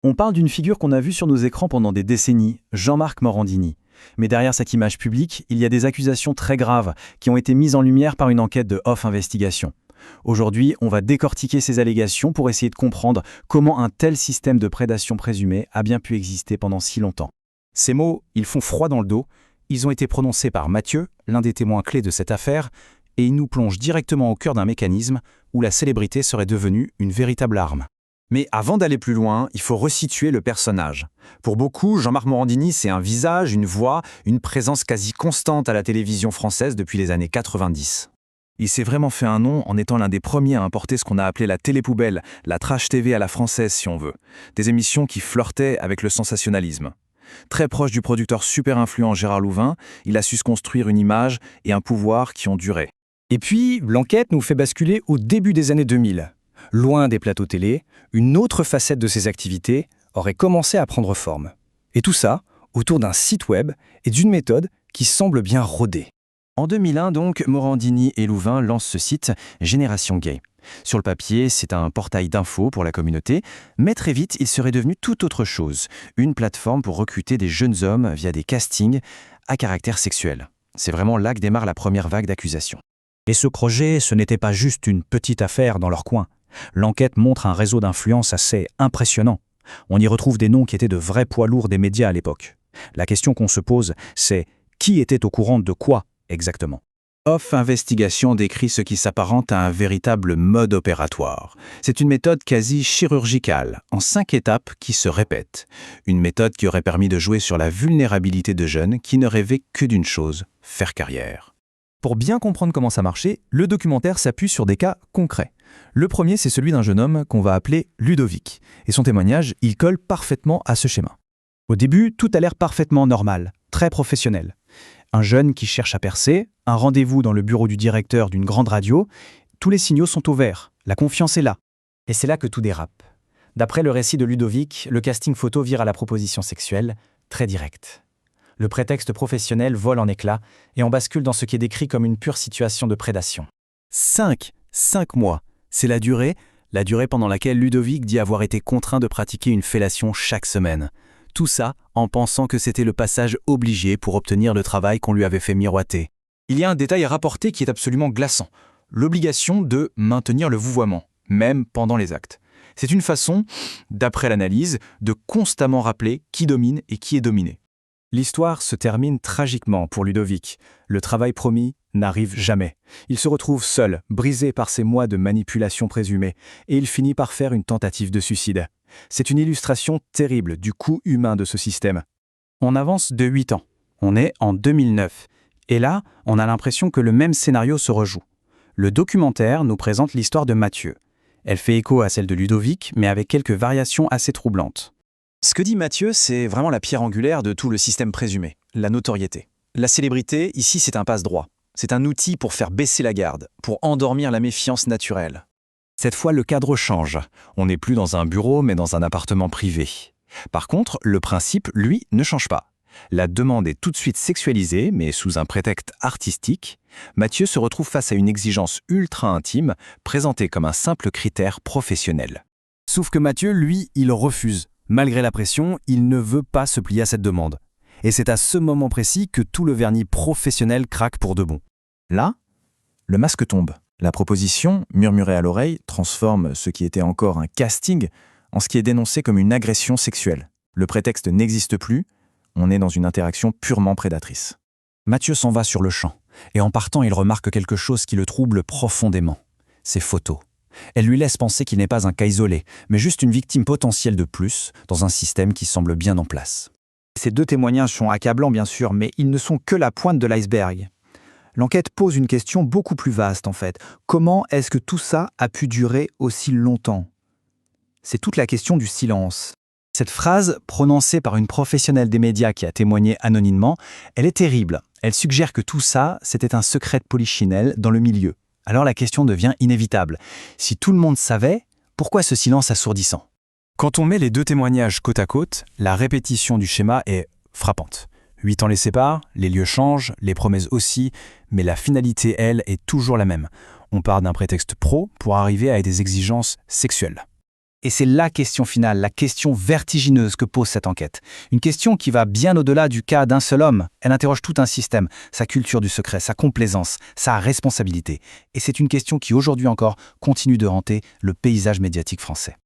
On parle d'une figure qu'on a vue sur nos écrans pendant des décennies, Jean-Marc Morandini. Mais derrière cette image publique, il y a des accusations très graves qui ont été mises en lumière par une enquête de Off Investigation. Aujourd'hui, on va décortiquer ces allégations pour essayer de comprendre comment un tel système de prédation présumée a bien pu exister pendant si longtemps. Ces mots, ils font froid dans le dos. Ils ont été prononcés par Mathieu, l'un des témoins clés de cette affaire, et ils nous plongent directement au cœur d'un mécanisme où la célébrité serait devenue une véritable arme. Mais avant d'aller plus loin, il faut resituer le personnage. Pour beaucoup, Jean-Marc Morandini, c'est un visage, une voix, une présence quasi constante à la télévision française depuis les années 90. Il s'est vraiment fait un nom en étant l'un des premiers à importer ce qu'on a appelé la télépoubelle, la trash TV à la française si on veut. Des émissions qui flirtaient avec le sensationnalisme. Très proche du producteur super influent Gérard Louvain, il a su se construire une image et un pouvoir qui ont duré. Et puis, l'enquête nous fait basculer au début des années 2000. Loin des plateaux télé, une autre facette de ses activités aurait commencé à prendre forme. Et tout ça autour d'un site web et d'une méthode qui semble bien rodée. En 2001 donc, Morandini et Louvain lancent ce site Génération Gay. Sur le papier, c'est un portail d'infos pour la communauté, mais très vite, il serait devenu tout autre chose. Une plateforme pour recruter des jeunes hommes via des castings à caractère sexuel. C'est vraiment là que démarre la première vague d'accusations. Et ce projet, ce n'était pas juste une petite affaire dans leur coin. L'enquête montre un réseau d'influence assez impressionnant. On y retrouve des noms qui étaient de vrais poids lourds des médias à l'époque. La question qu'on se pose, c'est qui était au courant de quoi exactement ? Off Investigation décrit ce qui s'apparente à un véritable mode opératoire. C'est une méthode quasi chirurgicale, en 5 étapes qui se répètent. Une méthode qui aurait permis de jouer sur la vulnérabilité de jeunes qui ne rêvaient que d'une chose, faire carrière. Pour bien comprendre comment ça marchait, le documentaire s'appuie sur des cas concrets. Le premier, c'est celui d'un jeune homme qu'on va appeler Ludovic. Et son témoignage, il colle parfaitement à ce schéma. Au début, tout a l'air parfaitement normal, très professionnel. Un jeune qui cherche à percer, un rendez-vous dans le bureau du directeur d'une grande radio, tous les signaux sont au vert, la confiance est là. Et c'est là que tout dérape. D'après le récit de Ludovic, le casting photo vire à la proposition sexuelle, très directe. Le prétexte professionnel vole en éclats et on bascule dans ce qui est décrit comme une pure situation de prédation. 5 mois, c'est la durée pendant laquelle Ludovic dit avoir été contraint de pratiquer une fellation chaque semaine. Tout ça en pensant que c'était le passage obligé pour obtenir le travail qu'on lui avait fait miroiter. Il y a un détail à rapporter qui est absolument glaçant. L'obligation de maintenir le vouvoiement, même pendant les actes. C'est une façon, d'après l'analyse, de constamment rappeler qui domine et qui est dominé. L'histoire se termine tragiquement pour Ludovic. Le travail promis n'arrive jamais. Il se retrouve seul, brisé par ces mois de manipulation présumée, et il finit par faire une tentative de suicide. C'est une illustration terrible du coût humain de ce système. On avance de 8 ans. On est en 2009. Et là, on a l'impression que le même scénario se rejoue. Le documentaire nous présente l'histoire de Mathieu. Elle fait écho à celle de Ludovic, mais avec quelques variations assez troublantes. Ce que dit Mathieu, c'est vraiment la pierre angulaire de tout le système présumé, la notoriété. La célébrité, ici, c'est un passe-droit. C'est un outil pour faire baisser la garde, pour endormir la méfiance naturelle. Cette fois, le cadre change. On n'est plus dans un bureau, mais dans un appartement privé. Par contre, le principe, lui, ne change pas. La demande est tout de suite sexualisée, mais sous un prétexte artistique. Mathieu se retrouve face à une exigence ultra intime, présentée comme un simple critère professionnel. Sauf que Mathieu, lui, il refuse. Malgré la pression, il ne veut pas se plier à cette demande. Et c'est à ce moment précis que tout le vernis professionnel craque pour de bon. Là, le masque tombe. La proposition, murmurée à l'oreille, transforme ce qui était encore un casting en ce qui est dénoncé comme une agression sexuelle. Le prétexte n'existe plus, on est dans une interaction purement prédatrice. Mathieu s'en va sur le champ, et en partant, il remarque quelque chose qui le trouble profondément. Ses photos. Elles lui laissent penser qu'il n'est pas un cas isolé, mais juste une victime potentielle de plus, dans un système qui semble bien en place. Ces 2 témoignages sont accablants bien sûr, mais ils ne sont que la pointe de l'iceberg. L'enquête pose une question beaucoup plus vaste en fait. Comment est-ce que tout ça a pu durer aussi longtemps ? C'est toute la question du silence. Cette phrase, prononcée par une professionnelle des médias qui a témoigné anonymement, elle est terrible. Elle suggère que tout ça, c'était un secret de polichinelle dans le milieu. Alors la question devient inévitable. Si tout le monde savait, pourquoi ce silence assourdissant ? Quand on met les 2 témoignages côte à côte, la répétition du schéma est frappante. 8 ans les séparent, les lieux changent, les promesses aussi, mais la finalité, elle, est toujours la même. On part d'un prétexte pro pour arriver à des exigences sexuelles. Et c'est la question finale, la question vertigineuse que pose cette enquête. Une question qui va bien au-delà du cas d'un seul homme. Elle interroge tout un système, sa culture du secret, sa complaisance, sa responsabilité. Et c'est une question qui aujourd'hui encore continue de hanter le paysage médiatique français.